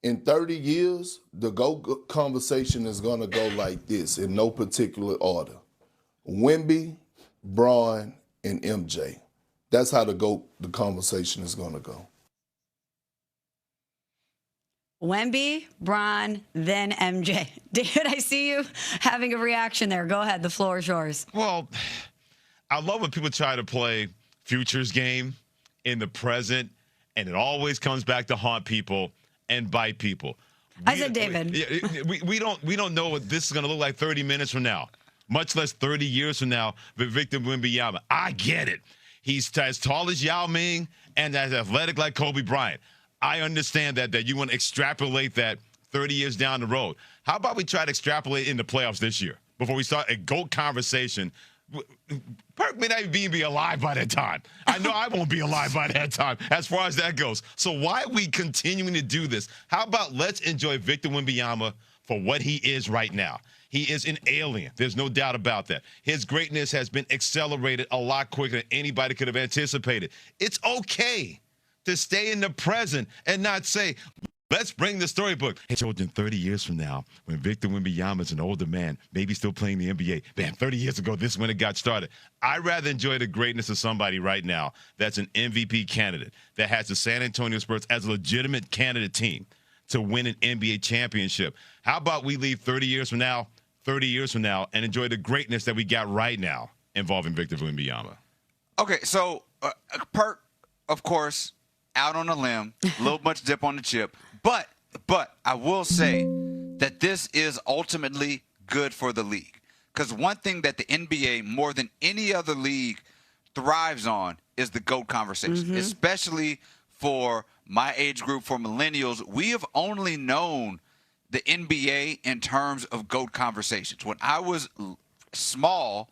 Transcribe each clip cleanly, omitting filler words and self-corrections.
In 30 years, the GOAT conversation is going to go like this in no particular order. Wemby, Braun, and MJ. That's how the conversation is going to go. Wemby, Braun, then MJ. David, I see you having a reaction there. Go ahead. The floor is yours. Well, I love when people try to play futures game in the present, and it always comes back to haunt people and bite people. I said David. We don't know what this is going to look like 30 minutes from now, much less 30 years from now. But Victor Wembanyama, I get it. He's as tall as Yao Ming and as athletic like Kobe Bryant. I understand that you want to extrapolate that 30 years down the road. How about we try to extrapolate in the playoffs this year before we start a GOAT conversation? Perk may not even be alive by that time. I know I won't be alive by that time as far as that goes. So why are we continuing to do this? How about let's enjoy Victor Wembanyama for what he is right now? He is an alien. There's no doubt about that. His greatness has been accelerated a lot quicker than anybody could have anticipated. It's okay to stay in the present and not say, let's bring the storybook. Hey, children, 30 years from now, when Victor Wembanyama is an older man, maybe still playing the NBA, man, 30 years ago, this is when it got started. I'd rather enjoy the greatness of somebody right now that's an MVP candidate, that has the San Antonio Spurs as a legitimate candidate team to win an NBA championship. How about we leave 30 years from now, and enjoy the greatness that we got right now involving Victor Wembanyama? Okay, so Perk, of course, out on a limb, a little much dip on the chip. But I will say that this is ultimately good for the league. Because one thing that the NBA, more than any other league, thrives on is the GOAT conversation, especially for my age group, for millennials. We have only known the NBA in terms of GOAT conversations. When I was small,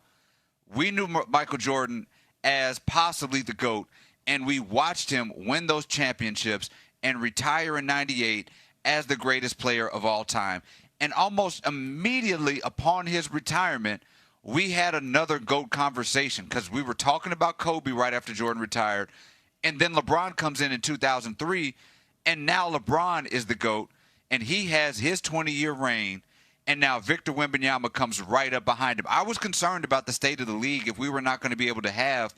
we knew Michael Jordan as possibly the GOAT, and we watched him win those championships and retire in 98 as the greatest player of all time. And almost immediately upon his retirement, we had another GOAT conversation because we were talking about Kobe right after Jordan retired. And then LeBron comes in 2003, and now LeBron is the GOAT, and he has his 20-year reign. And now Victor Wembanyama comes right up behind him. I was concerned about the state of the league if we were not going to be able to have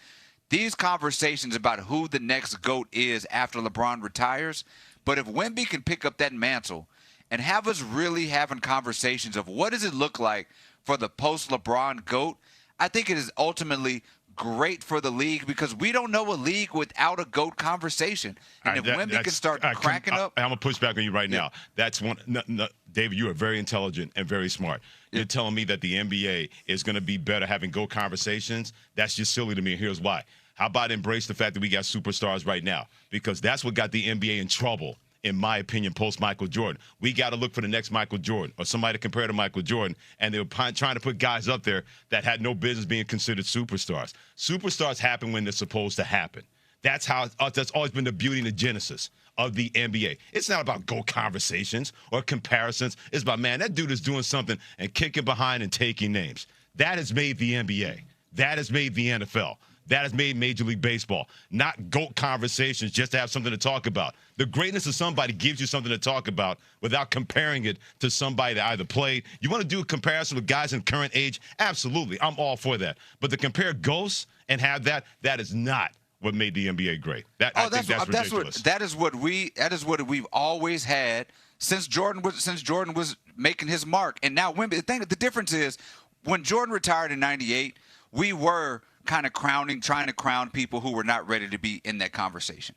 these conversations about who the next GOAT is after LeBron retires. But if Wemby can pick up that mantle and have us really having conversations of what does it look like for the post-LeBron GOAT, I think it is ultimately great for the league because we don't know a league without a GOAT conversation. And if Wemby can start cracking up. I'm going to push back on you right now. That's one. No, David, you are very intelligent and very smart. You're telling me that the NBA is going to be better having GOAT conversations? That's just silly to me. Here's why. How about embrace the fact that we got superstars right now? Because that's what got the NBA in trouble, in my opinion, post-Michael Jordan. We got to look for the next Michael Jordan or somebody to compare to Michael Jordan, and they were trying to put guys up there that had no business being considered superstars. Superstars happen when they're supposed to happen. That's always been the beauty and the genesis of the NBA. It's not about GOAT conversations or comparisons. It's about, man, that dude is doing something and kicking behind and taking names. That has made the NBA. That has made the NFL. That has made Major League Baseball. Not GOAT conversations just to have something to talk about. The greatness of somebody gives you something to talk about without comparing it to somebody that either played. You want to do a comparison with guys in current age? Absolutely. I'm all for that. But to compare GOATs and have that is not what made the NBA great. I think that's ridiculous. That is what we've always had since Jordan was making his mark. And now Wemby, the difference is when Jordan retired in 98, we were kind of trying to crown people who were not ready to be in that conversation.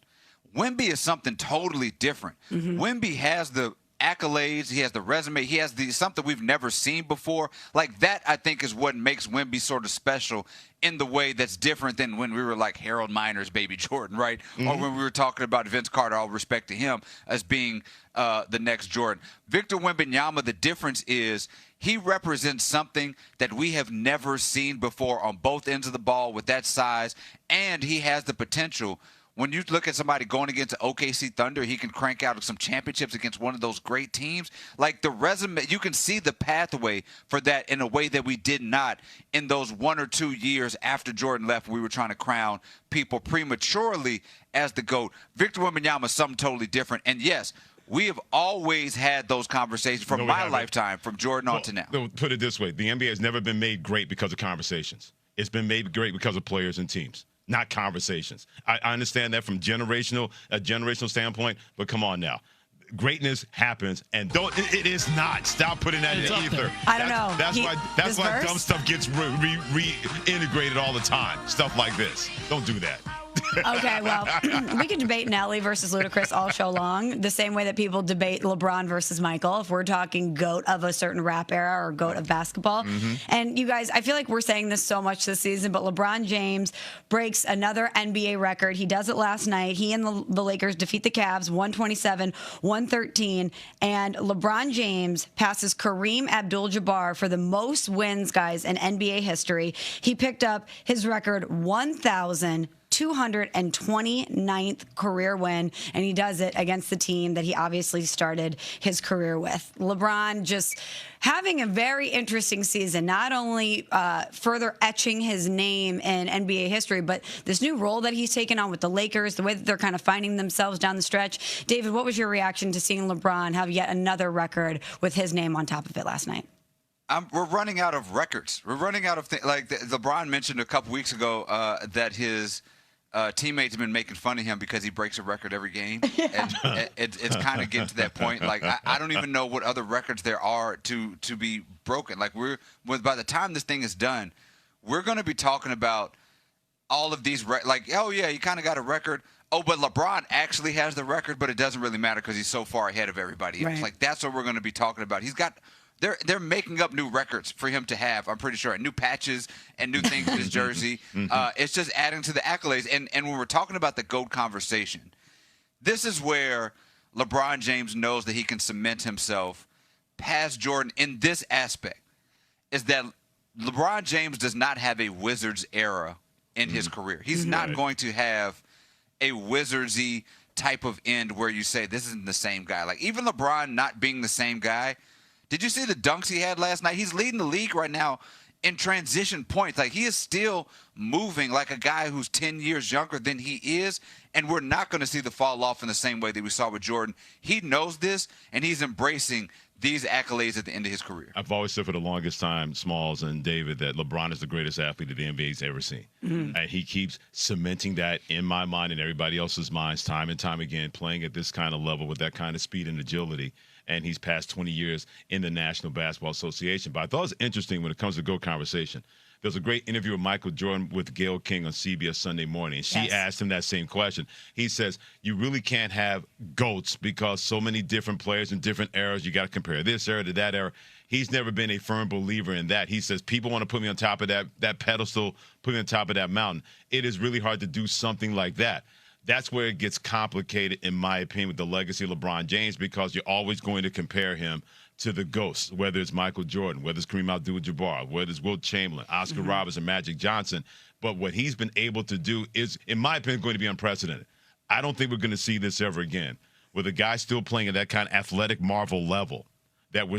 Wemby is something totally different. Wemby has the accolades, he has the resume, he has something we've never seen before. Like that, I think, is what makes Wemby sort of special in the way that's different than when we were like Harold Miner's Baby Jordan, right? Or when we were talking about Vince Carter, all respect to him, as being the next Jordan. Victor Wembanyama, the difference is he represents something that we have never seen before on both ends of the ball with that size, and he has the potential. When you look at somebody going against OKC Thunder, he can crank out some championships against one of those great teams. Like the resume, you can see the pathway for that in a way that we did not in those 1 or 2 years after Jordan left. We were trying to crown people prematurely as the GOAT. Victor Wembanyama is something totally different. And yes, We have always had those conversations from my lifetime, from Jordan on to now. Put it this way. The NBA has never been made great because of conversations. It's been made great because of players and teams, not conversations. I understand that from a generational standpoint, but come on now. Greatness happens, and it is not. Stop putting that in the ether. I don't know. That's why dumb stuff gets reintegrated all the time. Stuff like this. Don't do that. Okay, well, we could debate Nelly versus Ludacris all show long, the same way that people debate LeBron versus Michael, if we're talking GOAT of a certain rap era or GOAT of basketball. And you guys, I feel like we're saying this so much this season, but LeBron James breaks another NBA record. He does it last night. He and the Lakers defeat the Cavs 127-113, and LeBron James passes Kareem Abdul-Jabbar for the most wins, guys, in NBA history. He picked up his record 229th career win, and he does it against the team that he obviously started his career with. LeBron just having a very interesting season, not only further etching his name in NBA history, but this new role that he's taken on with the Lakers, the way that they're kind of finding themselves down the stretch. David, what was your reaction to seeing LeBron have yet another record with his name on top of it last night? We're running out of records. We're running out of things. Like LeBron mentioned a couple weeks ago that his teammates have been making fun of him because he breaks a record every game. And it's kind of getting to that point. Like, I don't even know what other records there are to be broken. Like, by the time this thing is done, we're going to be talking about all of these, like, oh, yeah, he kind of got a record. Oh, but LeBron actually has the record, but it doesn't really matter because he's so far ahead of everybody else. Right. Like, that's what we're going to be talking about. He's got – they're making up new records for him to have, I'm pretty sure, and new patches and new things in his jersey. It's just adding to the accolades. And when we're talking about the GOAT conversation, this is where LeBron James knows that he can cement himself past Jordan in this aspect, is that LeBron James does not have a Wizards era in his career. He's not going to have a Wizards-y type of end where you say this isn't the same guy. Like, even LeBron not being the same guy, did you see the dunks he had last night? He's leading the league right now in transition points. Like, he is still moving like a guy who's 10 years younger than he is, and we're not going to see the fall off in the same way that we saw with Jordan. He knows this, and he's embracing these accolades at the end of his career. I've always said for the longest time, Smalls and David, that LeBron is the greatest athlete that the NBA's ever seen. And he keeps cementing that in my mind and everybody else's minds time and time again, playing at this kind of level with that kind of speed and agility. And he's passed 20 years in the National Basketball Association. But I thought it was interesting when it comes to GOAT conversation. There's a great interview with Michael Jordan with Gayle King on CBS Sunday Morning. She asked him that same question. He says, you really can't have GOATs because so many different players in different eras. You got to compare this era to that era. He's never been a firm believer in that. He says, people want to put me on top of that pedestal, put me on top of that mountain. It is really hard to do something like that. That's where it gets complicated, in my opinion, with the legacy of LeBron James, because you're always going to compare him to the GOATs, whether it's Michael Jordan, whether it's Kareem Abdul-Jabbar, whether it's Wilt Chamberlain, Oscar Robertson, Magic Johnson. But what he's been able to do is, in my opinion, going to be unprecedented. I don't think we're going to see this ever again, with a guy still playing at that kind of athletic marvel level that we're